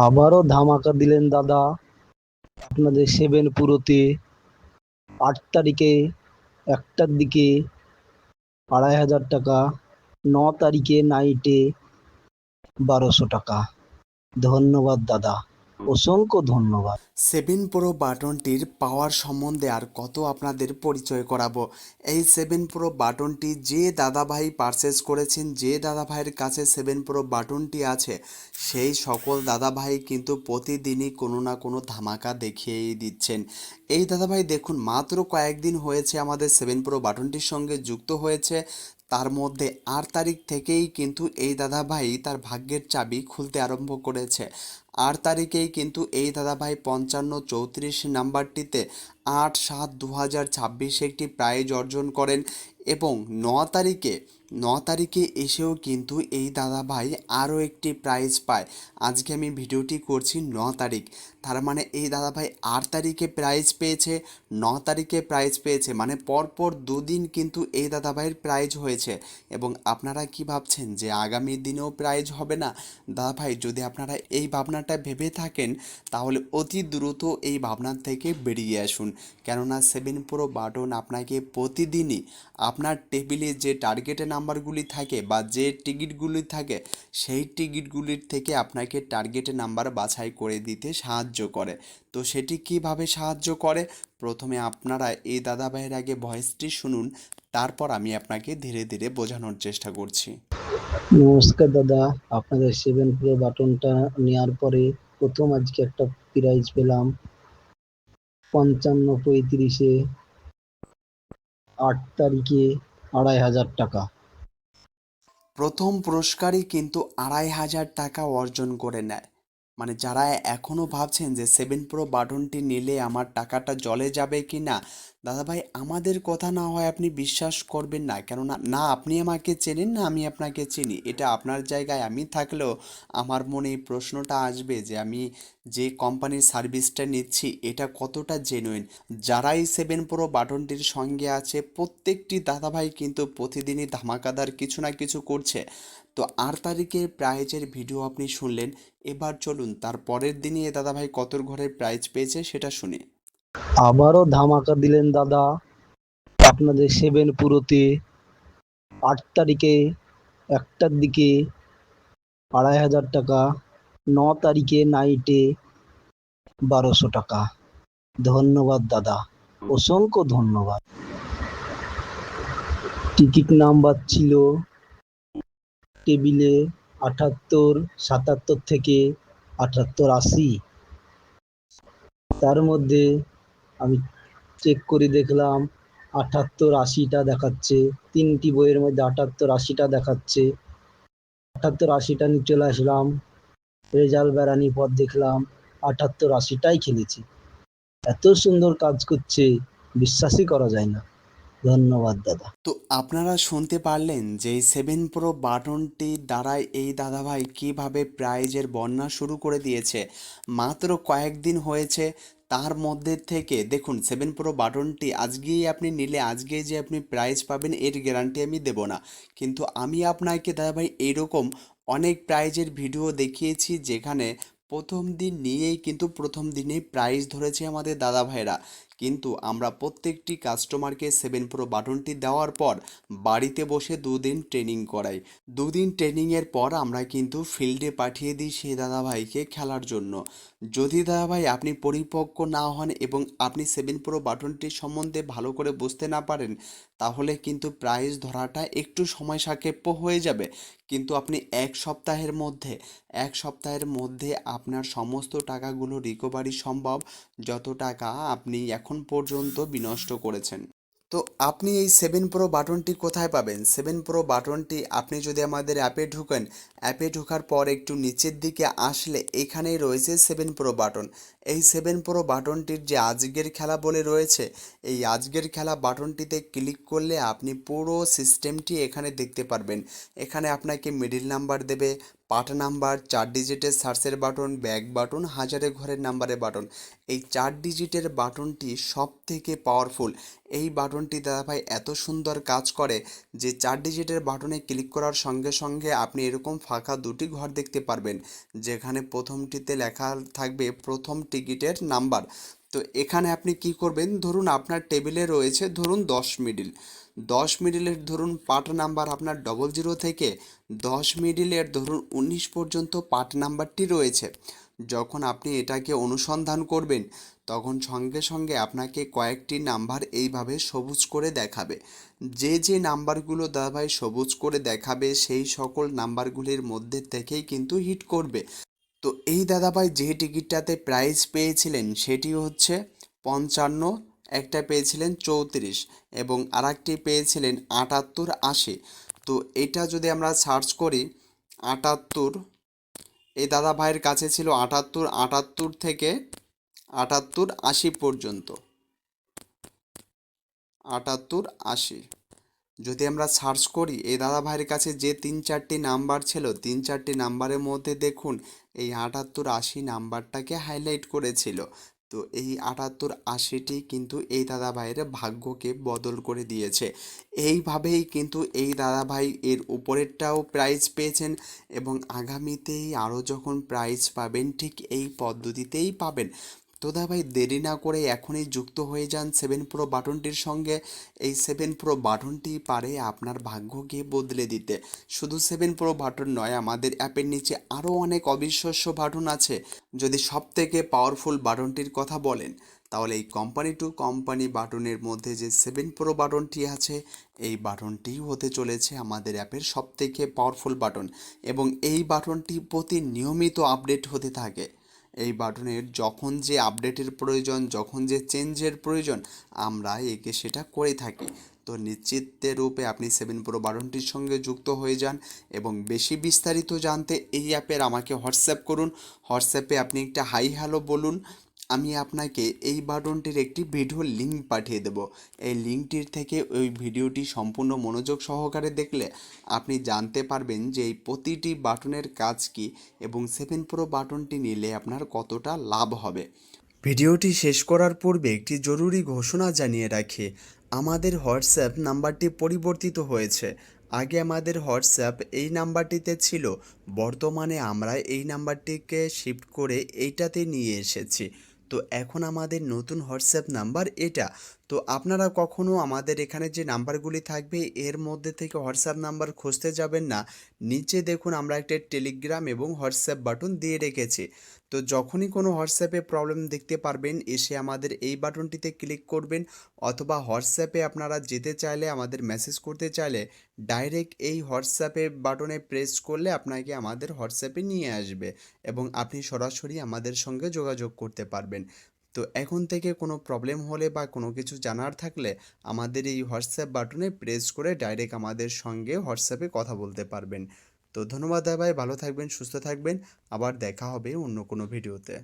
আবারও ধামাকা দিলেন দাদা আপনাদের সেভেন পুরোতে। 8 তারিখে 1টার দিকে 2,500 টাকা, 9 তারিখে নাইটে 1,200 টাকা। ধন্যবাদ দাদা, অসংখ্য ধন্যবাদ। 7 প্রো বাটনটির পাওয়ার সম্বন্ধে আর কত আপনাদের পরিচয় করাবো। এই 7 প্রো বাটনটি যে দাদাভাই পারচেস করেছেন, যে দাদাভাইয়ের কাছে 7 প্রো বাটনটি আছে, সেই সকল দাদাভাই কিন্তু প্রতিদিনই কোনো না কোনো ধামাকা দেখিয়েই দিচ্ছেন। এই দাদাভাই দেখুন, মাত্র কয়েকদিন হয়েছে আমাদের 7 প্রো বাটনটির সঙ্গে যুক্ত হয়েছে। তার মধ্যে 8 তারিখ থেকেই কিন্তু এই দাদাভাই তার ভাগ্যের চাবি খুলতে আরম্ভ করেছে। 8 তারিখেই কিন্তু এই দাদাভাই 5534 নাম্বারটিতে 8/7/2026 একটি প্রাইজ অর্জন করেন এবং 9 তারিখে 9 তারিখে এসেও কিন্তু এই দাদাভাই আরও একটি প্রাইজ পায়। আজকে আমি ভিডিওটি করছি 9 তারিখ, তার মানে এই দাদাভাই 8 তারিখে প্রাইজ পেয়েছে, 9 তারিখে প্রাইজ পেয়েছে, মানে পরপর দুদিন কিন্তু এই দাদাভাইয়ের প্রাইজ হয়েছে। এবং আপনারা কি ভাবছেন যে আগামী দিনেও প্রাইজ হবে না? দাদাভাই, যদি আপনারা এই ভাবনাটা ভেবে থাকেন তাহলে অতি দ্রুত এই ভাবনার থেকে বেরিয়ে আসুন। কেননা 7 প্রো বাটন আপনাকে প্রতিদিনই আপনার টেবিলে যে টার্গেটের নাম্বারগুলি থাকে বা যে টিকিটগুলি থাকে, সেই টিকিটগুলির থেকে আপনাকে টার্গেটের নাম্বার বাছাই করে দিতে সাহায্য করে। তো সেটি কিভাবে সাহায্য করে, প্রথমে আপনারা এই দাদাভাইয়ের আগে ভয়েসটি শুনুন, তারপর আমি আপনাকে ধীরে ধীরে বোঝানোর চেষ্টা করছি। নমস্কার দাদা, আপনাদের সেভেন প্রো বাটনটা নেওয়ার পরে প্রথম আজকে একটা প্রাইজ পেলাম 55/35-এ 8 তারিখে 2,500 টাকা। প্রথম পুরস্কারই কিন্তু 2,500 টাকা অর্জন করে নেয়। মানে যারা এখনও ভাবছেন যে 7 প্রো বাটনটি নিলে আমার টাকাটা জলে যাবে কি না, দাদাভাই আমাদের কথা না হয় আপনি বিশ্বাস করবেন না, কেননা না আপনি আমাকে চেনেন না আমি আপনাকে চিনি। এটা আপনার জায়গায় আমি থাকলেও আমার মনে এই প্রশ্নটা আসবে যে আমি যে কোম্পানির সার্ভিসটা নিচ্ছি এটা কতটা জেনুইন। যারাই 7 প্রো বাটনটির সঙ্গে আছে প্রত্যেকটি দাদাভাই কিন্তু প্রতিদিনই ধামাকাদার কিছু না কিছু করছে। তো 8 তারিখের প্রাইজের ভিডিও আপনি শুনলেন, এবার চলুন তার পরের দিনই এ দাদাভাই কতর ঘরের প্রাইজ পেয়েছে সেটা শুনি। আবারও ধামাকা দিলেন দাদা আপনাদের সেভেন পুরোতে। 8 তারিখে 1টার দিকে 2,500 টাকা, 9 তারিখে নাইটে 1,200 টাকা। ধন্যবাদ দাদা, অসংখ্য ধন্যবাদ। টিকিট নাম্বার ছিল টেবিলে 78 77 থেকে 78 80। তার মধ্যে আমি চেক করে দেখলাম 78 80টা দেখাচ্ছে। 3টি বইয়ের মধ্যে 78 80টা দেখাচ্ছে। 78 80টা নিয়ে চলে আসলাম, রেজাল্ট বেরানির পর দেখলাম 78 80টাই খেলেছি। এত সুন্দর কাজ করছে, বিশ্বাসই করা যায় না। ধন্যবাদ দাদা। তো আপনারা শুনতে পারলেন যে এই 7 প্রো বাটনটি দ্বারাই এই দাদাভাই কিভাবে প্রাইজের বন্যা শুরু করে দিয়েছে। মাত্র কয়েকদিন হয়েছে, তার মধ্যে থেকে দেখুন 7 প্রো বাটনটি আজকেই আপনি নিলে আজকেই যে আপনি প্রাইজ পাবেন এর গ্যারান্টি আমি দেব না, কিন্তু আমি আপনাকে দাদাভাই এইরকম অনেক প্রাইজের ভিডিও দেখিয়েছি যেখানে প্রথম দিন নিয়েই কিন্তু প্রথম দিনেই প্রাইজ ধরেছে আমাদের দাদাভাইরা। কিন্তু আমরা প্রত্যেকটি কাস্টমারকে 7 প্রো বাটনটি দেওয়ার পর বাড়িতে বসে দুদিন ট্রেনিং করাই। দুদিন ট্রেনিংয়ের পর আমরা কিন্তু ফিল্ডে পাঠিয়ে দিই সেই দাদাভাইকে খেলার জন্য। যদি দাদাভাই আপনি পরিপক্ক না হন এবং আপনি 7 প্রো বাটনটির সম্বন্ধে ভালো করে বুঝতে না পারেন, তাহলে কিন্তু প্রাইজ ধরাটা একটু সময় সাপেক্ষ হয়ে যাবে। কিন্তু আপনি এক সপ্তাহের মধ্যে আপনার সমস্ত টাকাগুলো রিকভারি সম্ভব, যত টাকা আপনি এখন পর্যন্ত বিনষ্ট করেছেন। তো আপনি এই 7 প্রো বাটনটি কোথায় পাবেন? 7 প্রো বাটনটি আপনি যদি আমাদের অ্যাপে ঢুকেন, অ্যাপে ঢোকার পর একটু নিচের দিকে আসলে এখানেই রয়েছে 7 প্রো বাটন। এই 7 প্রো বাটনটির যে আজকের খেলা বলে রয়েছে, এই আজকের খেলা বাটনটিতে ক্লিক করলে আপনি পুরো সিস্টেমটি এখানে দেখতে পারবেন। এখানে আপনাকে মিডিল নাম্বার দেবে, পার্ট নাম্বার, 4 ডিজিটের সার্চের বাটন, ব্যাক বাটন, হাজারে ঘরের নাম্বারের বাটন। এই 4 ডিজিটের বাটনটি সব থেকে পাওয়ারফুল। এই বাটনটি দাদাভাই এত সুন্দর কাজ করে যে 4 ডিজিটের বাটনে ক্লিক করার সঙ্গে সঙ্গে আপনি এরকম ফাঁকা দুটি ঘর দেখতে পারবেন, যেখানে প্রথমটিতে লেখা থাকবে প্রথম টিকিটের নাম্বার। তো এখানে আপনি কি করবেন, ধরুন আপনার টেবিলে রয়েছে ধরুন 10 মিডিল, 10 মিডিলের ধরুন পার্ট নাম্বার আপনার 00 থেকে 10 মিডিলের ধরুন 19 পর্যন্ত পার্ট নাম্বারটি রয়েছে। যখন আপনি এটাকে অনুসন্ধান করবেন তখন সঙ্গে সঙ্গে আপনাকে কয়েকটি নাম্বার এইভাবে সবুজ করে দেখাবে। যে যে নাম্বারগুলো দাদাভাই সবুজ করে দেখাবে সেই সকল নাম্বারগুলির মধ্যে থেকেই কিন্তু হিট করবে। তো এই দাদাভাই যে টিকিটটাতে প্রাইজ পেয়েছিলেন সেটি হচ্ছে 55, একটা পেয়েছিলেন 34 এবং আরেকটি পেয়েছিলেন 78, 80। তো এটা যদি আমরা সার্চ করি 78, এই দাদা ভাইয়ের কাছে ছিল 78, 78 থেকে 78, 80 পর্যন্ত, 78, 80। যদি আমরা সার্চ করি এই দাদা ভাইয়ের কাছে যে 3-4টি নাম্বার ছিল, 3-4টি নাম্বারের মধ্যে দেখুন এই 78, 80 নাম্বারটাকে হাইলাইট করেছিল। তো এই 78, 80টি কিন্তু এই দাদা ভাইয়ের ভাগ্যকে বদল করে দিয়েছে। এইভাবেই কিন্তু এই দাদা ভাই এর উপরেরটাও প্রাইজ পেয়েছেন এবং আগামীতেই আরও যখন প্রাইজ পাবেন ঠিক এই পদ্ধতিতেই পাবেন। তো দাদা ভাই দেরি না করে এখনই যুক্ত হয়ে যান 7 প্রো বাটনটির সঙ্গে। এই 7 প্রো বাটনটি পারে আপনার ভাগ্যকে বদলে দিতে। শুধু 7 প্রো বাটন নয়, আমাদের অ্যাপের নিচে আরও অনেক অবিশ্বাস্য বাটন আছে। যদি সব থেকে পাওয়ারফুল বাটনটির কথা বলেন তাহলে এই কোম্পানি টু কোম্পানি বাটনের মধ্যে যে 7 প্রো বাটনটি আছে এই বাটনটি হতে চলেছে আমাদের অ্যাপের সব থেকে পাওয়ারফুল বাটন এবং এই বাটনটি প্রতি নিয়মিত আপডেট হতে থাকে। এই বাটনের যখন যে আপডেটের প্রয়োজন, যখন যে চেঞ্জের প্রয়োজন আমরা একে সেটা করে থাকি। তো নিশ্চিত রূপে আপনি 7 প্রো বাটনটির সঙ্গে যুক্ত হয়ে যান এবং বেশি বিস্তারিত জানতে এই অ্যাপের আমাকে হোয়াটসঅ্যাপ করুন। হোয়াটসঅ্যাপে আপনি একটা হাই হ্যালো বলুন, আমি আপনাকে এই বাটনটির একটি ভিডিও লিঙ্ক পাঠিয়ে দেব। এই লিঙ্কটির থেকে ওই ভিডিওটি সম্পূর্ণ মনোযোগ সহকারে দেখলে আপনি জানতে পারবেন যে এই প্রতিটি বাটনের কাজ কী এবং 7 প্রো বাটনটি নিলে আপনার কতটা লাভ হবে। ভিডিওটি শেষ করার পূর্বে একটি জরুরি ঘোষণা জানিয়ে রাখি, আমাদের হোয়াটসঅ্যাপ নাম্বারটি পরিবর্তিত হয়েছে। আগে আমাদের হোয়াটসঅ্যাপ এই নাম্বারটিতে ছিল, বর্তমানে আমরা এই নাম্বারটিকে শিফট করে এইটাতে নিয়ে এসেছি। তো এখন আমাদের নতুন হোয়াটসঅ্যাপ নাম্বার এটা। তো আপনারা কখনো আমাদের এখানে যে নাম্বারগুলি থাকবে এর মধ্যে থেকে হোয়াটসঅ্যাপ নাম্বার খুঁজতে যাবেন না। নিচে দেখুন আমরা একটা টেলিগ্রাম এবং হোয়াটসঅ্যাপ বাটন দিয়ে রেখেছি। তো যখনই কোনো হোয়াটসঅ্যাপে প্রবলেম দেখতে পারবেন এসে আমাদের এই বাটনটিতে ক্লিক করবেন, অথবা হোয়াটসঅ্যাপে আপনারা যেতে চাইলে আমাদের মেসেজ করতে চাইলে ডাইরেক্ট এই হোয়াটসঅ্যাপে বাটনে প্রেস করলে আপনাকে আমাদের হোয়াটসঅ্যাপে নিয়ে আসবে এবং আপনি সরাসরি আমাদের সঙ্গে যোগাযোগ করতে পারবেন। তো এখন থেকে কোনো প্রবলেম হলে বা কোনো কিছু জানার থাকলে আমাদের এই হোয়াটসঅ্যাপ বাটনে প্রেস করে ডাইরেক্ট আমাদের সঙ্গে হোয়াটসঅ্যাপে কথা বলতে পারবেন। তো ধন্যবাদ দাদা ভাই, ভালো থাকবেন, সুস্থ থাকবেন। আবার দেখা হবে অন্য কোনো ভিডিওতে।